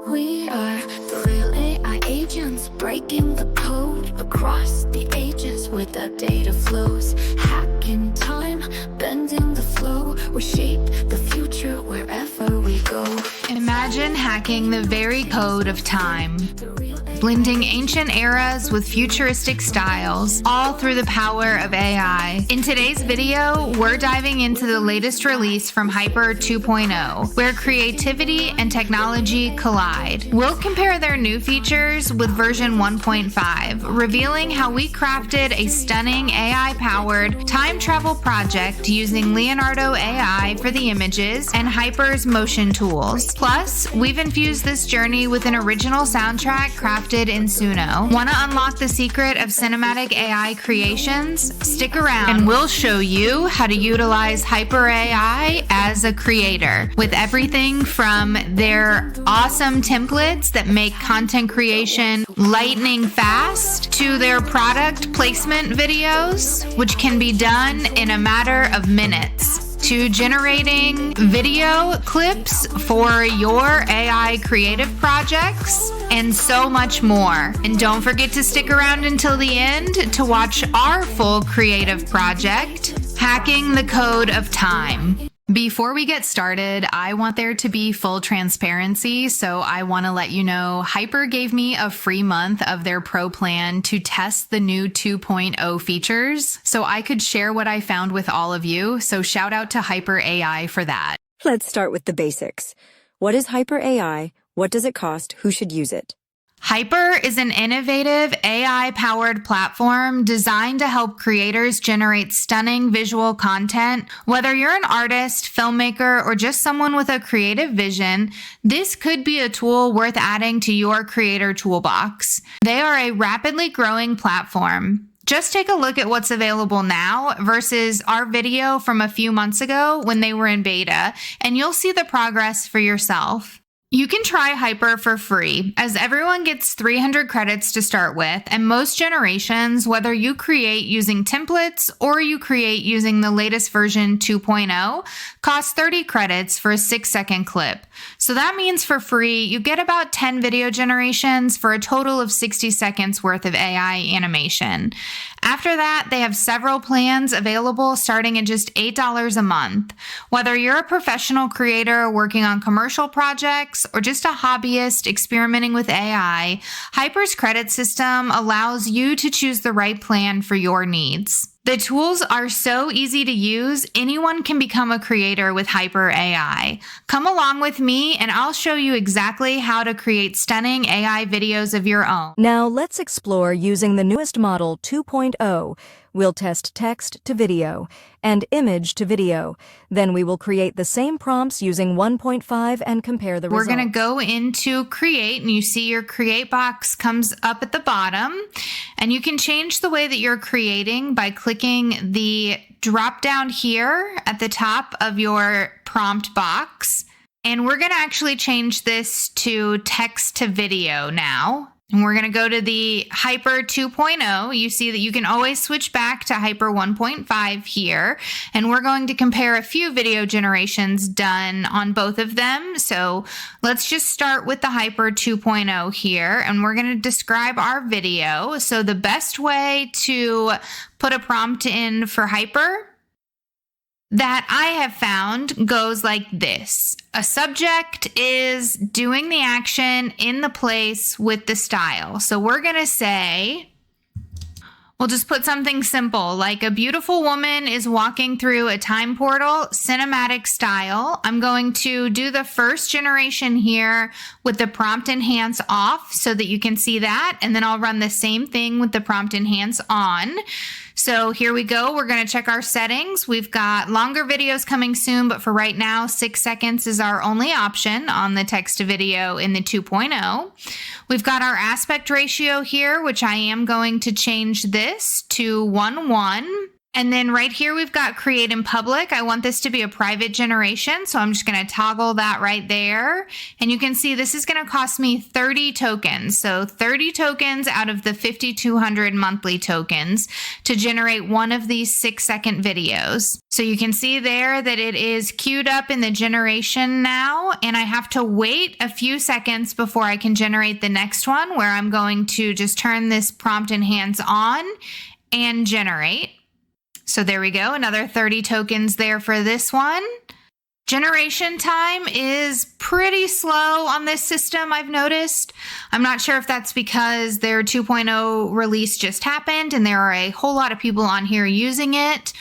We are the real AI agents, breaking the code across the ages with our data flows. Hacking time, bending the flow, we shape the future wherever we go. Imagine hacking the very code of time, blending ancient eras with futuristic styles, all through the power of AI. In today's video, we're diving into the latest release from Haiper 2.0, where creativity and technology collide. We'll compare their new features with version 1.5, revealing how we crafted a stunning AI-powered time travel project using Leonardo AI for the images and Haiper's motion tools. Plus, we've infused this journey with an original soundtrack crafted in Suno. Want to unlock the secret of cinematic AI creations? Stick around and we'll show you how to utilize Haiper AI as a creator, with everything from their awesome templates that make content creation lightning fast to their product placement videos, which can be done in a matter of minutes, to generating video clips for your AI creative projects, and so much more. And don't forget to stick around until the end to watch our full creative project, Hacking the Code of Time. Before we get started, I want there to be full transparency, so I want to let you know Haiper gave me a free month of their pro plan to test the new 2.0 features, so I could share what I found with all of you, so shout out to Haiper AI for that. Let's start with the basics. What is Haiper AI? What does it cost? Who should use it? Haiper is an innovative AI-powered platform designed to help creators generate stunning visual content. Whether you're an artist, filmmaker, or just someone with a creative vision, this could be a tool worth adding to your creator toolbox. They are a rapidly growing platform. Just take a look at what's available now versus our video from a few months ago when they were in beta, and you'll see the progress for yourself. You can try Haiper for free, as everyone gets 300 credits to start with, and most generations, whether you create using templates or you create using the latest version 2.0, cost 30 credits for a 6-second clip. So that means for free, you get about 10 video generations for a total of 60 seconds worth of AI animation. After that, they have several plans available starting at just $8 a month. Whether you're a professional creator working on commercial projects or just a hobbyist experimenting with AI, Haiper's credit system allows you to choose the right plan for your needs. The tools are so easy to use, anyone can become a creator with Haiper AI. Come along with me and I'll show you exactly how to create stunning AI videos of your own. Now let's explore using the newest model 2.0. We'll test text to video and image to video. Then we will create the same prompts using 1.5 and compare the results. We're going to go into create, and you see your create box comes up at the bottom, and you can change the way that you're creating by clicking the drop down here at the top of your prompt box. And we're going to actually change this to text to video now. And we're going to go to the Haiper 2.0. You see that you can always switch back to Haiper 1.5 here. And we're going to compare a few video generations done on both of them. So let's just start with the Haiper 2.0 here. And we're going to describe our video. So the best way to put a prompt in for Haiper that I have found goes like this. A subject is doing the action in the place with the style. So we're going to say, we'll just put something simple like a beautiful woman is walking through a time portal, cinematic style. I'm going to do the first generation here with the prompt enhance off so that you can see that. And then I'll run the same thing with the prompt enhance on. So here we go. We're going to check our settings. We've got longer videos coming soon, but for right now, 6 seconds is our only option on the text to video in the 2.0. We've got our aspect ratio here, which I am going to change this to 1:1. And then right here, we've got create in public. I want this to be a private generation, so I'm just going to toggle that right there. And you can see this is going to cost me 30 tokens. So 30 tokens out of the 5,200 monthly tokens to generate one of these 6-second videos. So you can see there that it is queued up in the generation now, and I have to wait a few seconds before I can generate the next one, where I'm going to just turn this prompt enhance on and generate. So there we go, another 30 tokens there for this one. Generation time is pretty slow on this system, I've noticed. I'm not sure if that's because their 2.0 release just happened and there are a whole lot of people on here using it,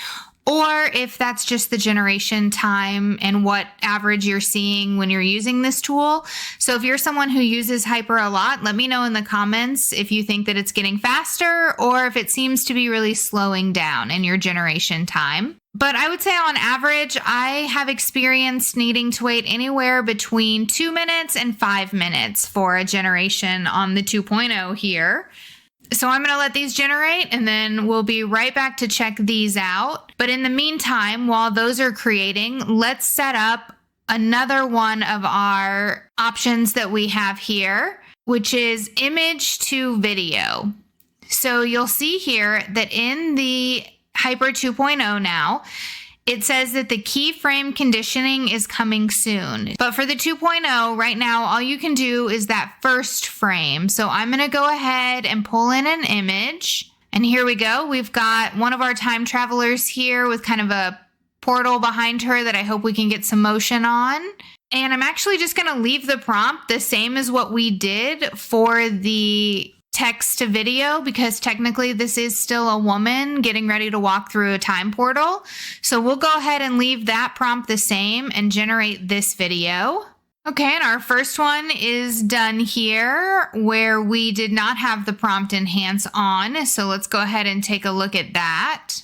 or if that's just the generation time and what average you're seeing when you're using this tool. So if you're someone who uses Haiper a lot, let me know in the comments if you think that it's getting faster or if it seems to be really slowing down in your generation time. But I would say on average, I have experienced needing to wait anywhere between 2 minutes and 5 minutes for a generation on the 2.0 here. So I'm going to let these generate and then we'll be right back to check these out. But in the meantime, while those are creating, let's set up another one of our options that we have here, which is image to video. So you'll see here that in the Haiper 2.0 now, it says that the keyframe conditioning is coming soon. But for the 2.0 right now, all you can do is that first frame. So I'm going to go ahead and pull in an image. And here we go. We've got one of our time travelers here with kind of a portal behind her that I hope we can get some motion on. And I'm actually just going to leave the prompt the same as what we did for the text to video, because technically this is still a woman getting ready to walk through a time portal. So we'll go ahead and leave that prompt the same and generate this video. Okay, and our first one is done here where we did not have the prompt enhance on. So let's go ahead and take a look at that.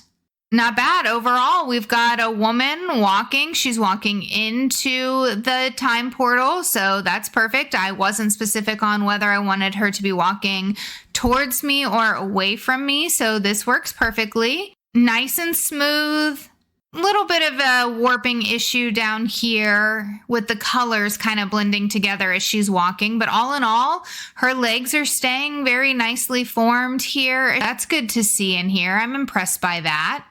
Not bad overall. We've got a woman walking. She's walking into the time portal, so that's perfect. I wasn't specific on whether I wanted her to be walking towards me or away from me, so this works perfectly. Nice and smooth. Little bit of a warping issue down here with the colors kind of blending together as she's walking, but all in all, her legs are staying very nicely formed here. That's good to see in here. I'm impressed by that.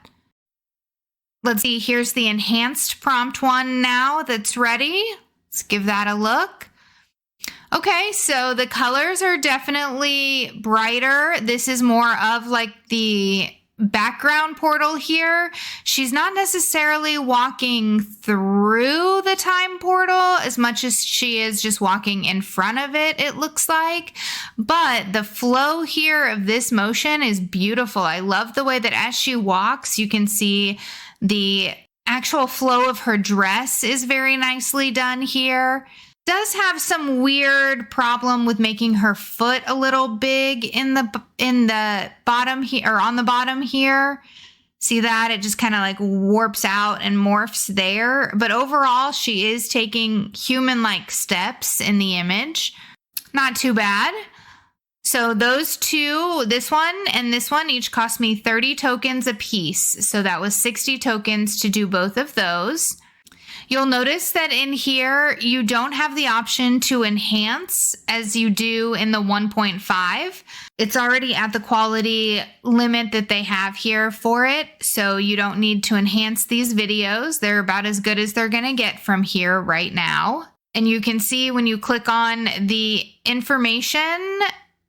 Let's see, here's the enhanced prompt one now that's ready. Let's give that a look. Okay, so the colors are definitely brighter. This is more of like the background portal here. She's not necessarily walking through the time portal as much as she is just walking in front of it, it looks like. But the flow here of this motion is beautiful. I love the way that as she walks, you can see the actual flow of her dress is very nicely done here. Does have some weird problem with making her foot a little big in the bottom here, or on the bottom here. See that? It just kind of like warps out and morphs there. But overall, she is taking human-like steps in the image. Not too bad. So those two, this one and this one, each cost me 30 tokens a piece. So that was 60 tokens to do both of those. You'll notice that in here, you don't have the option to enhance as you do in the 1.5. It's already at the quality limit that they have here for it. So you don't need to enhance these videos. They're about as good as they're going to get from here right now. And you can see when you click on the information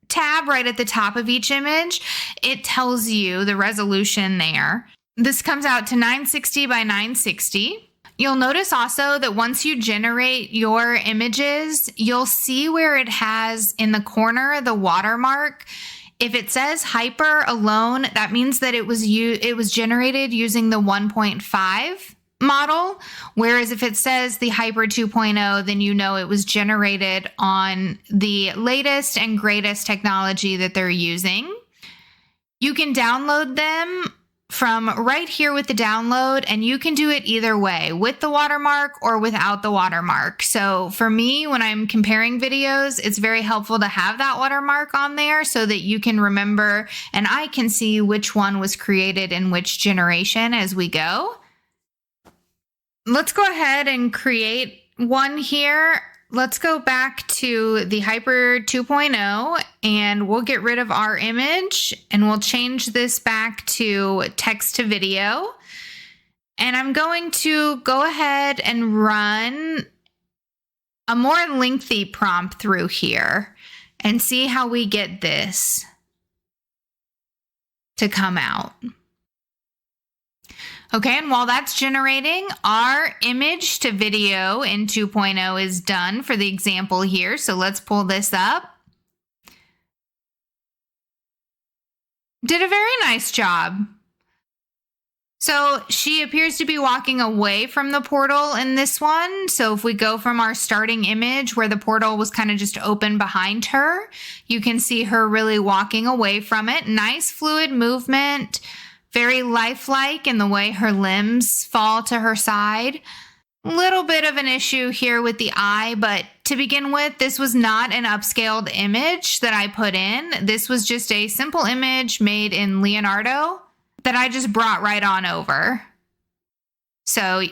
tab right at the top of each image, it tells you the resolution there. This comes out to 960 by 960. You'll notice also that once you generate your images, you'll see where it has in the corner the watermark. If it says Haiper alone, that means that it was generated using the 1.5 model, whereas if it says the Haiper 2.0, then you know it was generated on the latest and greatest technology that they're using. You can download them from right here with the download, and you can do it either way, with the watermark or without the watermark. So for me, when I'm comparing videos, it's very helpful to have that watermark on there so that you can remember and I can see which one was created in which generation as we go. Let's go ahead and create one here. Let's go back to the Haiper 2.0 and we'll get rid of our image and we'll change this back to text to video. And I'm going to go ahead and run a more lengthy prompt through here and see how we get this to come out. Okay, and while that's generating, our image to video in 2.0 is done for the example here. So let's pull this up. Did a very nice job. So she appears to be walking away from the portal in this one. So if we go from our starting image where the portal was kind of just open behind her, you can see her really walking away from it. Nice fluid movement. Very lifelike in the way her limbs fall to her side. Little bit of an issue here with the eye, but to begin with, this was not an upscaled image that I put in. This was just a simple image made in Leonardo that I just brought right on over. So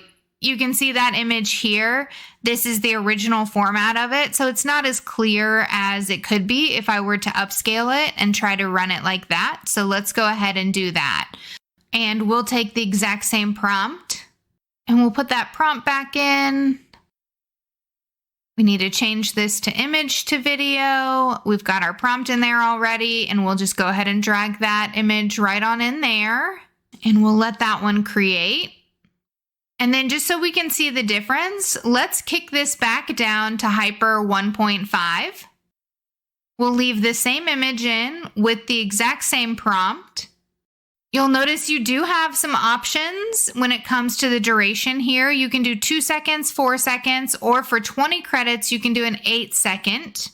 you can see that image here. This is the original format of it, so it's not as clear as it could be if I were to upscale it and try to run it like that. So let's go ahead and do that. And we'll take the exact same prompt and we'll put that prompt back in. We need to change this to image to video. We've got our prompt in there already, and we'll just go ahead and drag that image right on in there, and we'll let that one create. And then just so we can see the difference, let's kick this back down to Haiper 1.5. We'll leave the same image in with the exact same prompt. You'll notice you do have some options when it comes to the duration here. You can do 2 seconds, 4 seconds, or for 20 credits, you can do an 8-second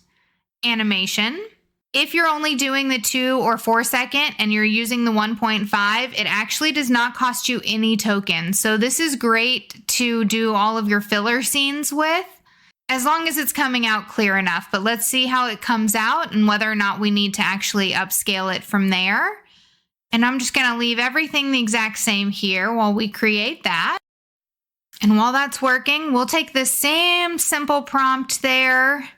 animation. If you're only doing the 2 or 4 second and you're using the 1.5, it actually does not cost you any tokens. So this is great to do all of your filler scenes with, as long as it's coming out clear enough. But let's see how it comes out and whether or not we need to actually upscale it from there. And I'm just going to leave everything the exact same here while we create that. And while that's working, we'll take the same simple prompt there.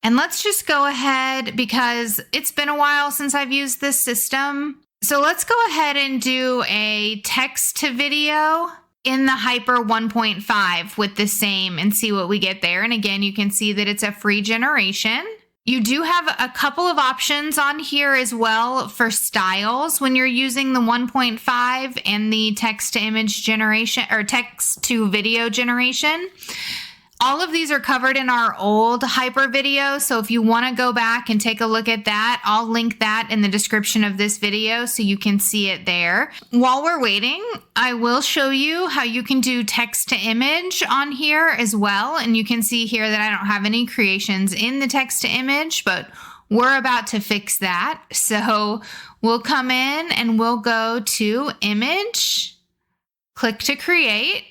And let's just go ahead, because it's been a while since I've used this system. So let's go ahead and do a text to video in the Haiper 1.5 with the same and see what we get there. And again, you can see that it's a free generation. You do have a couple of options on here as well for styles when you're using the 1.5 and the text to image generation or text to video generation. All of these are covered in our old Haiper video, so if you want to go back and take a look at that, I'll link that in the description of this video so you can see it there. While we're waiting, I will show you how you can do text to image on here as well, and you can see here that I don't have any creations in the text to image, but we're about to fix that. So we'll come in and we'll go to image, click to create,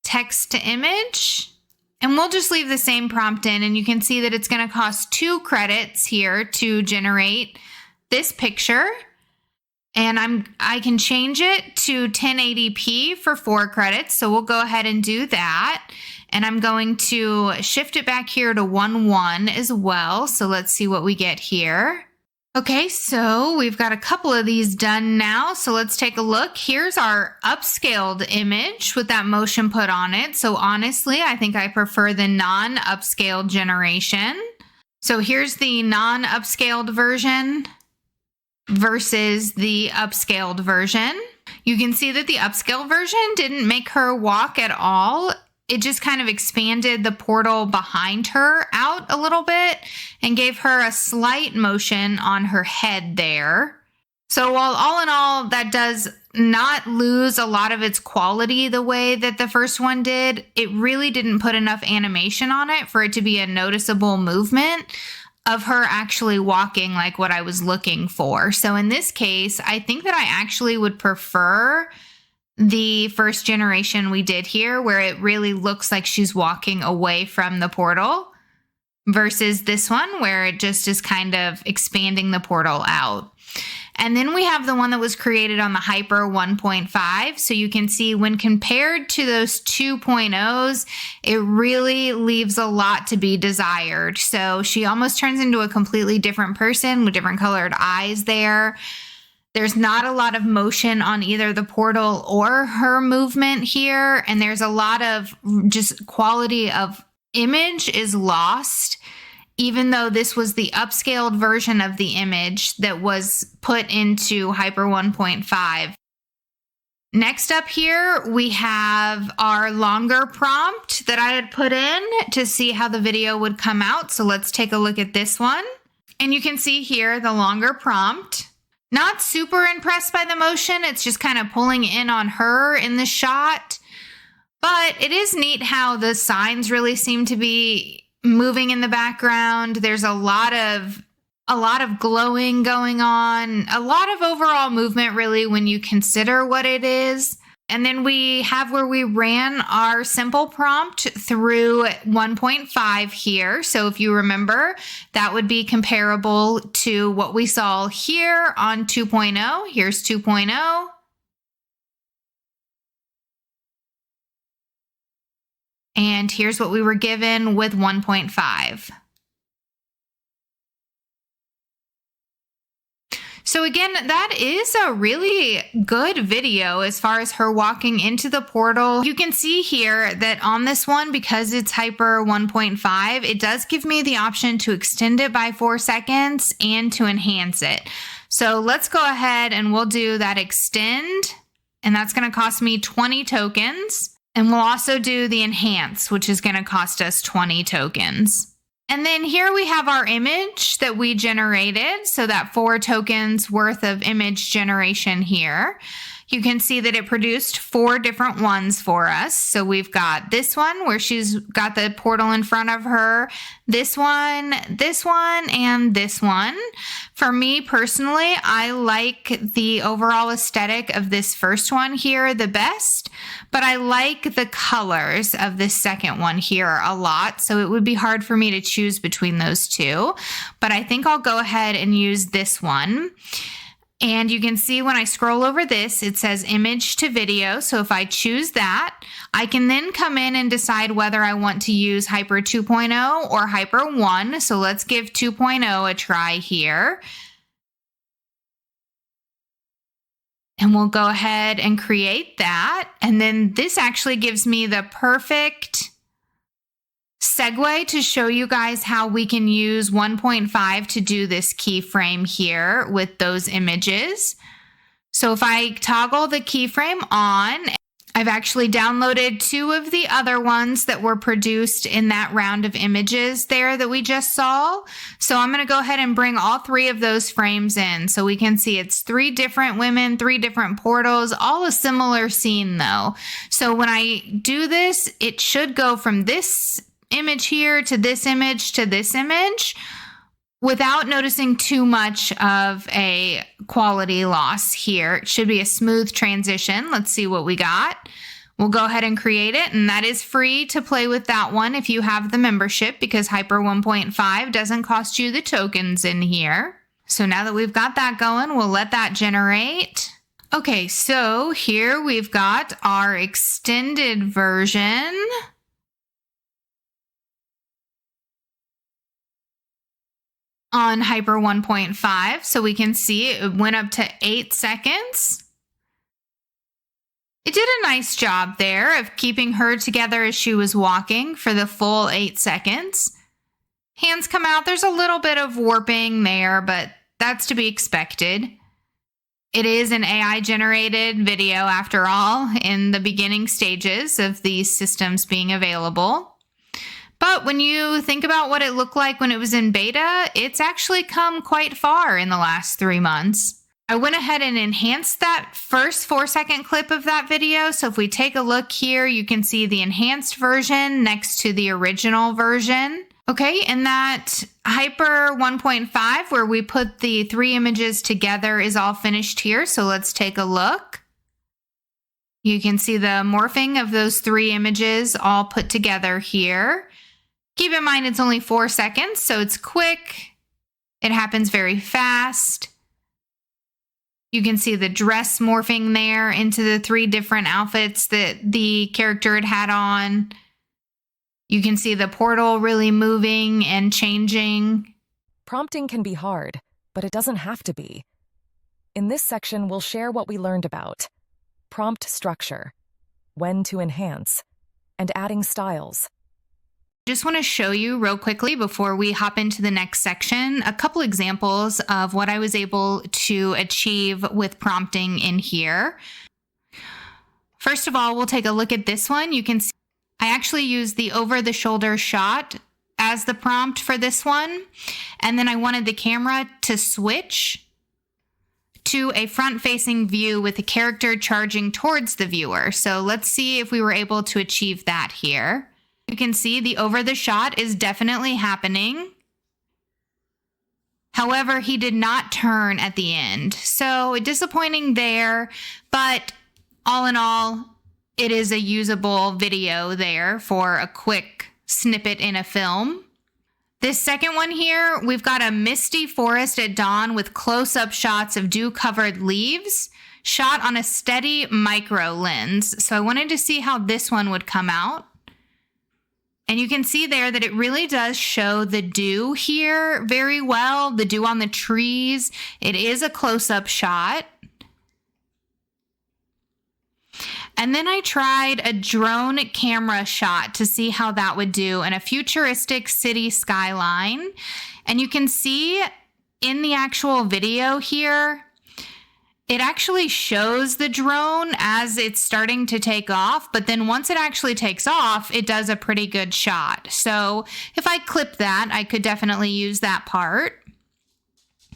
text to image, and we'll just leave the same prompt in, and you can see that it's going to cost 2 credits here to generate this picture. And I can change it to 1080p for 4 credits. So we'll go ahead and do that. And I'm going to shift it back here to 1:1 as well. So let's see what we get here. Okay, so we've got a couple of these done now. So let's take a look. Here's our upscaled image with that motion put on it. So honestly, I think I prefer the non-upscaled generation. So here's the non-upscaled version versus the upscaled version. You can see that the upscale version didn't make her walk at all. It just kind of expanded the portal behind her out a little bit and gave her a slight motion on her head there. So while all in all, that does not lose a lot of its quality the way that the first one did, it really didn't put enough animation on it for it to be a noticeable movement. of her actually walking like what I was looking for. So in this case, I think that I actually would prefer the first generation we did here, where it really looks like she's walking away from the portal, versus this one where it just is kind of expanding the portal out. And then we have the one that was created on the Haiper 1.5. So you can see when compared to those 2.0s, it really leaves a lot to be desired. So she almost turns into a completely different person with different colored eyes there. There's not a lot of motion on either the portal or her movement here. And there's a lot of just quality of image is lost, even though this was the upscaled version of the image that was put into Haiper 1.5. Next up here, we have our longer prompt that I had put in to see how the video would come out. So let's take a look at this one. And you can see here the longer prompt. Not super impressed by the motion. It's just kind of pulling in on her in the shot. But it is neat how the signs really seem to be moving in the background. There's a lot of glowing going on, a lot of overall movement really when you consider what it is. And then we have where we ran our simple prompt through 1.5 here. So if you remember, that would be comparable to what we saw here on 2.0. Here's 2.0. And here's what we were given with 1.5. So again, that is a really good video as far as her walking into the portal. You can see here that on this one, because it's Haiper 1.5, it does give me the option to extend it by 4 seconds and to enhance it. So let's go ahead and we'll do that extend, and that's going to cost me 20 tokens. And we'll also do the enhance, which is going to cost us 20 tokens. And then here we have our image that we generated. So that 4 tokens worth of image generation here. You can see that it produced 4 different ones for us. So we've got this one where she's got the portal in front of her, this one, and this one. For me personally, I like the overall aesthetic of this first one here the best, but I like the colors of this second one here a lot. So it would be hard for me to choose between those two, but I think I'll go ahead and use this one. And you can see when I scroll over this, it says image to video. So if I choose that, I can then come in and decide whether I want to use Haiper 2.0 or Haiper 1. So let's give 2.0 a try here. And we'll go ahead and create that. And then this actually gives me the perfect segue to show you guys how we can use 1.5 to do this keyframe here with those images. So if I toggle the keyframe on, I've actually downloaded 2 of the other ones that were produced in that round of images there that we just saw. So I'm going to go ahead and bring all 3 of those frames in so we can see it's 3 different women, 3 different portals, all a similar scene though. So when I do this, it should go from this image here to this image to this image without noticing too much of a quality loss here. It should be a smooth transition. Let's see what we got. We'll go ahead and create it, and that is free to play with that one if you have the membership, because Haiper 1.5 doesn't cost you the tokens in here. So now that we've got that going, we'll let that generate. Okay, so here we've got our extended version. On Haiper 1.5, so we can see it went up to 8 seconds. It did a nice job there of keeping her together as she was walking for the full 8 seconds. Hands come out. There's a little bit of warping there, but that's to be expected. It is an AI-generated video after all in the beginning stages of these systems being available. But when you think about what it looked like when it was in beta, it's actually come quite far in the last 3 months. I went ahead and enhanced that first 4-second clip of that video. So if we take a look here, you can see the enhanced version next to the original version. Okay, and that Haiper 1.5, where we put the 3 images together, is all finished here. So let's take a look. You can see the morphing of those 3 images all put together here. Keep in mind it's only 4 seconds, so it's quick. It happens very fast. You can see the dress morphing there into the 3 different outfits that the character had on. You can see the portal really moving and changing. Prompting can be hard, but it doesn't have to be. In this section, we'll share what we learned about prompt structure, when to enhance, and adding styles. Just want to show you real quickly before we hop into the next section, a couple examples of what I was able to achieve with prompting in here. First of all, we'll take a look at this one. You can see I actually used the over-the-shoulder shot as the prompt for this one. And then I wanted the camera to switch to a front-facing view with the character charging towards the viewer. So let's see if we were able to achieve that here. You can see the over the shot is definitely happening. However, he did not turn at the end. So disappointing there, but all in all, it is a usable video there for a quick snippet in a film. This second one here, we've got a misty forest at dawn with close-up shots of dew-covered leaves shot on a steady micro lens. So I wanted to see how this one would come out. And you can see there that it really does show the dew here very well, the dew on the trees. It is a close-up shot. And then I tried a drone camera shot to see how that would do in a futuristic city skyline. And you can see in the actual video here, it actually shows the drone as it's starting to take off, but then once it actually takes off, it does a pretty good shot. So if I clip that, I could definitely use that part.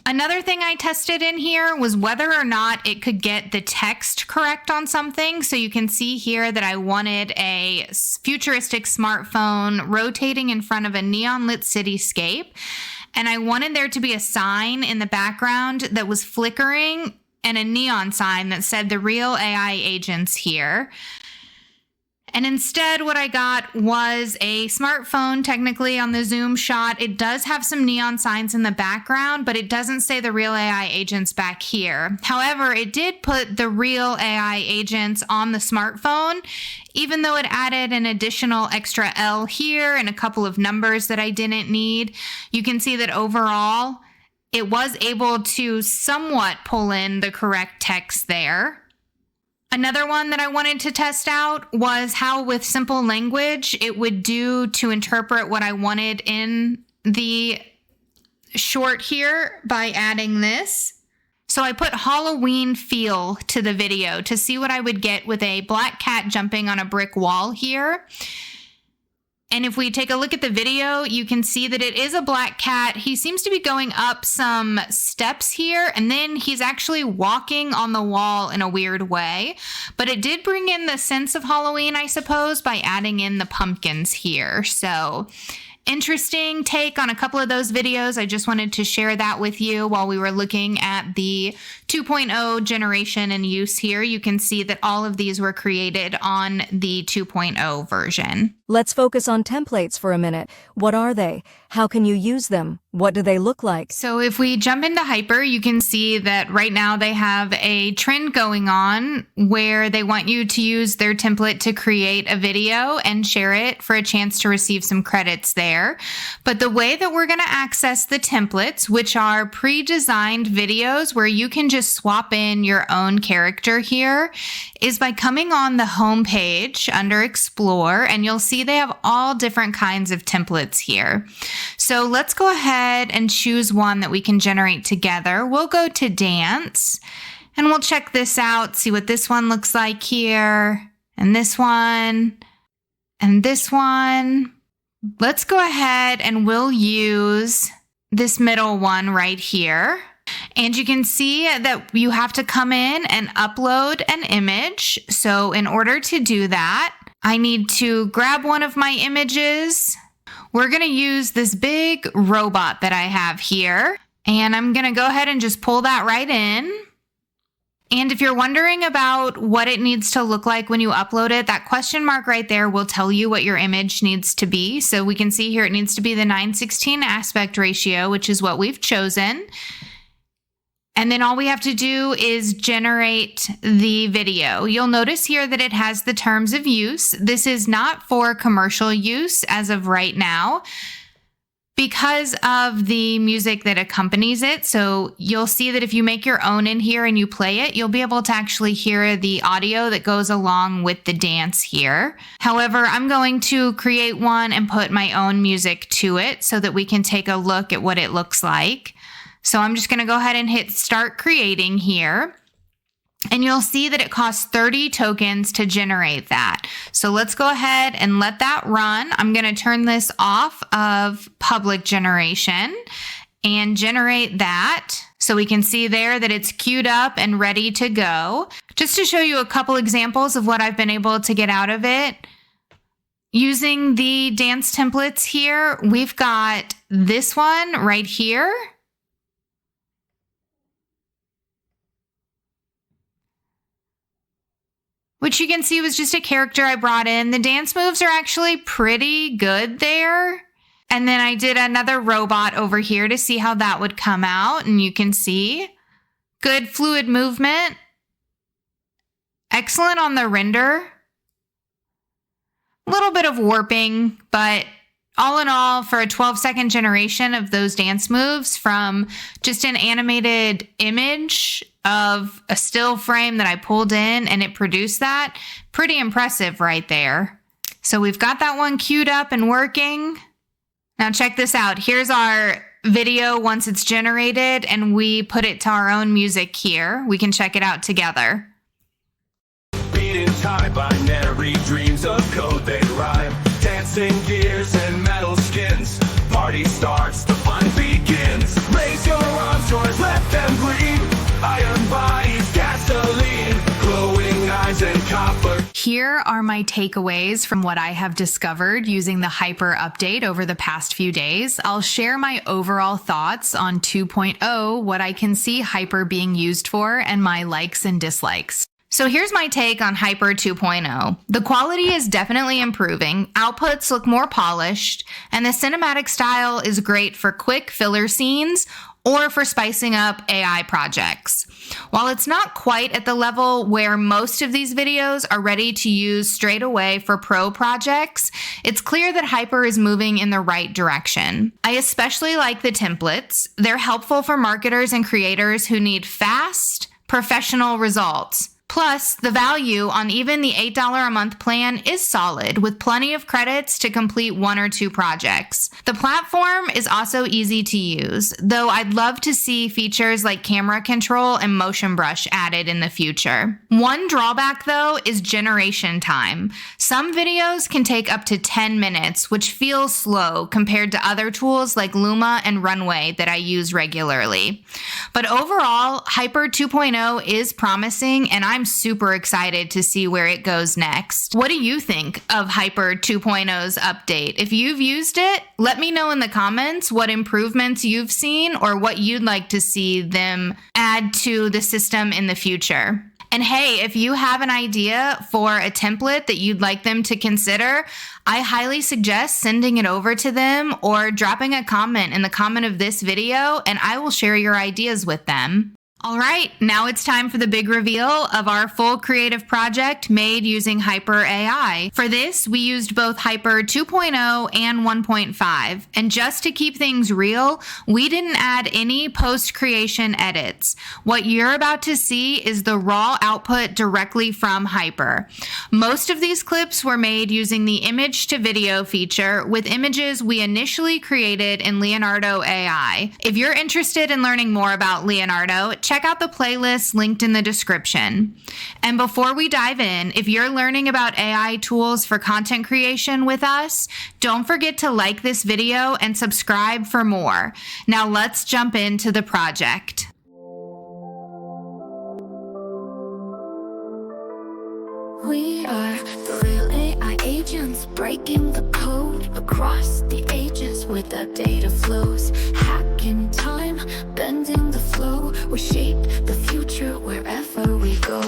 Another thing I tested in here was whether or not it could get the text correct on something. So you can see here that I wanted a futuristic smartphone rotating in front of a neon lit cityscape. And I wanted there to be a sign in the background that was flickering and a neon sign that said the real AI agents here. And instead, what I got was a smartphone, technically on the zoom shot. It does have some neon signs in the background, but it doesn't say the real AI agents back here. However, it did put the real AI agents on the smartphone, even though it added an additional extra L here and a couple of numbers that I didn't need. You can see that overall, it was able to somewhat pull in the correct text there. Another one that I wanted to test out was how with simple language it would do to interpret what I wanted in the short here by adding this. So I put Halloween feel to the video to see what I would get with a black cat jumping on a brick wall here. And if we take a look at the video, you can see that it is a black cat. He seems to be going up some steps here, and then he's actually walking on the wall in a weird way. But it did bring in the sense of Halloween, I suppose, by adding in the pumpkins here. So interesting take on a couple of those videos. I just wanted to share that with you while we were looking at the 2.0 generation and use here. You can see that all of these were created on the 2.0 version. Let's focus on templates for a minute. What are they? How can you use them? What do they look like? So if we jump into Haiper, you can see that right now they have a trend going on where they want you to use their template to create a video and share it for a chance to receive some credits there. But the way that we're going to access the templates, which are pre-designed videos where you can just swap in your own character here, is by coming on the home page under Explore, and you'll see they have all different kinds of templates here. So let's go ahead and choose one that we can generate together. We'll go to dance and we'll check this out, see what this one looks like here, and this one, and this one. Let's go ahead and we'll use this middle one right here. And you can see that you have to come in and upload an image. So in order to do that, I need to grab one of my images. we're going to use this big robot that I have here. And I'm going to go ahead and just pull that right in. And if you're wondering about what it needs to look like when you upload it, that question mark right there will tell you what your image needs to be. So we can see here it needs to be the 9:16 aspect ratio, which is what we've chosen. And then all we have to do is generate the video. You'll notice here that it has the terms of use. This is not for commercial use as of right now, because of the music that accompanies it. So you'll see that if you make your own in here and you play it, you'll be able to actually hear the audio that goes along with the dance here. However, I'm going to create one and put my own music to it so that we can take a look at what it looks like. So I'm just going to go ahead and hit start creating here. And you'll see that it costs 30 tokens to generate that. So let's go ahead and let that run. I'm going to turn this off of public generation and generate that. So we can see there that it's queued up and ready to go. Just to show you a couple examples of what I've been able to get out of it. Using the dance templates here, we've got this one right here. Which you can see was just a character I brought in. The dance moves are actually pretty good there. And then I did another robot over here to see how that would come out. And you can see good fluid movement. Excellent on the render. A little bit of warping, but all in all, for a 12-second generation of those dance moves from just an animated image of a still frame that I pulled in and it produced that, pretty impressive right there. So we've got that one queued up and working. Now check this out. Here's our video once it's generated and we put it to our own music here. We can check it out together. Beating time, binary dreams of code they rhyme. Dancing gears and metal skins. Party starts, the fun begins. Raise your arms towards let them gleam. Iron bodies, gasoline, glowing eyes and copper. Here are my takeaways from what I have discovered using the Haiper update over the past few days. I'll share my overall thoughts on 2.0, what I can see Haiper being used for, and my likes and dislikes. So here's my take on Haiper 2.0. The quality is definitely improving, outputs look more polished, and the cinematic style is great for quick filler scenes or for spicing up AI projects. While it's not quite at the level where most of these videos are ready to use straight away for pro projects, it's clear that Haiper is moving in the right direction. I especially like the templates. They're helpful for marketers and creators who need fast, professional results. Plus, the value on even the $8 a month plan is solid, with plenty of credits to complete 1 or 2 projects. The platform is also easy to use, though I'd love to see features like camera control and motion brush added in the future. One drawback, though, is generation time. Some videos can take up to 10 minutes, which feels slow compared to other tools like Luma and Runway that I use regularly. But overall, Haiper 2.0 is promising, and I'm super excited to see where it goes next. What do you think of Haiper 2.0's update? If you've used it, let me know in the comments what improvements you've seen or what you'd like to see them add to the system in the future. And hey, if you have an idea for a template that you'd like them to consider, I highly suggest sending it over to them or dropping a comment in the comment of this video, and I will share your ideas with them. All right, now it's time for the big reveal of our full creative project made using Haiper AI. For this, we used both Haiper 2.0 and 1.5. And just to keep things real, we didn't add any post-creation edits. What you're about to see is the raw output directly from Haiper. Most of these clips were made using the image to video feature with images we initially created in Leonardo AI. If you're interested in learning more about Leonardo, check out the playlist linked in the description. And before we dive in, if you're learning about AI tools for content creation with us, don't forget to like this video and subscribe for more. Now let's jump into the project. We are the real AI agents breaking the code across the ages with the data flows. Hacking time, bending the flow. We shape the future wherever we go.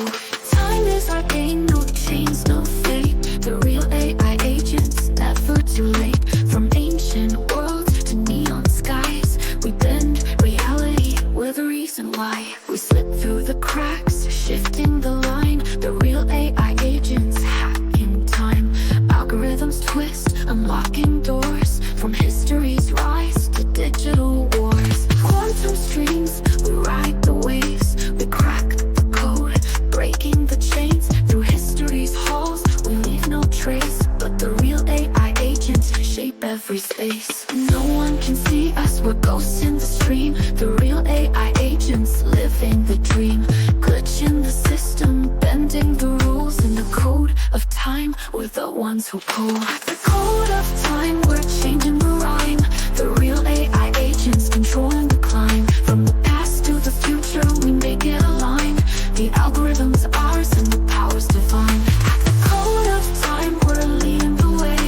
Time is our game, no chains, no fate. The real AI agents, never too late. From ancient worlds to neon skies, we bend reality, we're the reason why. We slip through the cracks, shifting the line. The real AI agents, hacking time. Algorithms twist, unlocking doors. From history's rise to digital wars. Quantum streams, we ride the waves. We crack the code, breaking the chains. Through history's halls, we leave no trace. But the real AI agents shape every space. No one can see us, we're ghosts in the stream. The real AI agents living the dream. Glitching the system, bending the rules. In the code of time, we're the ones who pull. The code of time, we're changing the rhyme. The real AI agents controlling the climb. From the past to the future, we make it align. The algorithm's ours and the power's divine. The code of time, we're leading the way.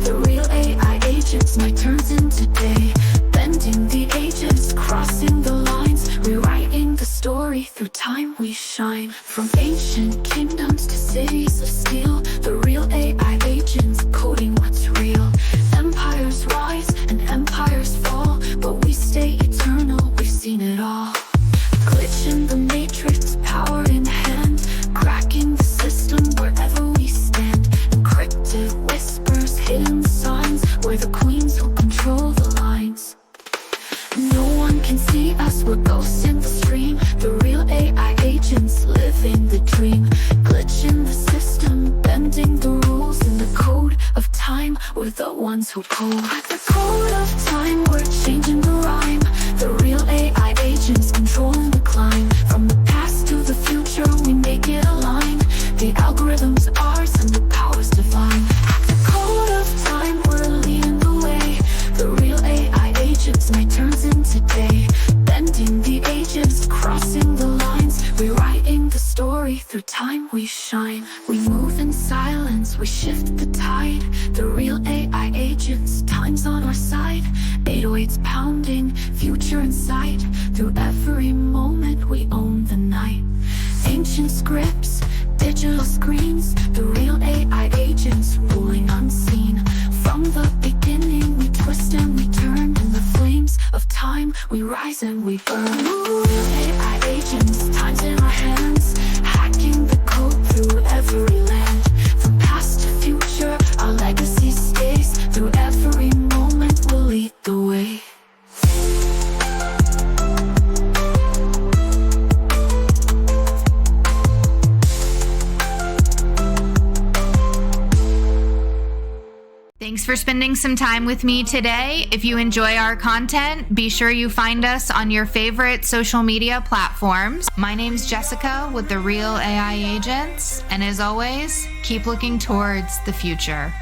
The real AI agents, night turns into day. Bending the ages, crossing the lines. Rewriting the story, through time we shine. From ancient kingdoms to cities of steel, the real AI agents coding what's real. Empires rise and empires fall, but we stay eternal, we've seen it all. Glitch in the matrix, power in hand. Cracking the system wherever we stand. Encrypted whispers, hidden signs. We're the queens who control the lines. No one can see us, we're ghosts in the stream. The real AI agents living the dream. Glitch in the system, bending the rules. In the code of time, we're the ones who pull. The code of time, we're changing the rhyme. The real AI agents controlling the climb. From the past to the future, we make it align. The algorithm's ours and the power's divine. The code of time, we're leading the way. The real AI agents, night turns into day. Bending the ages, crossing the lines. Rewriting the story, through time we shine. We move in silence, we shift the tide. The real AI agents, time's on our side. 808's pounding, future in sight. Through every moment we own the night. Ancient scripts, digital screens. The real AI agents ruling unseen. From the beginning we twist and we turn. In the flames of time we rise and we burn. Real AI agents, time's in our hands. Hacking the code through every land. From past to future, our legacy stays. Through every moment we'll lead the way. Thanks for spending some time with me today. If you enjoy our content, be sure you find us on your favorite social media platforms. My name's Jessica with The Real AI Agents, and as always, keep looking towards the future.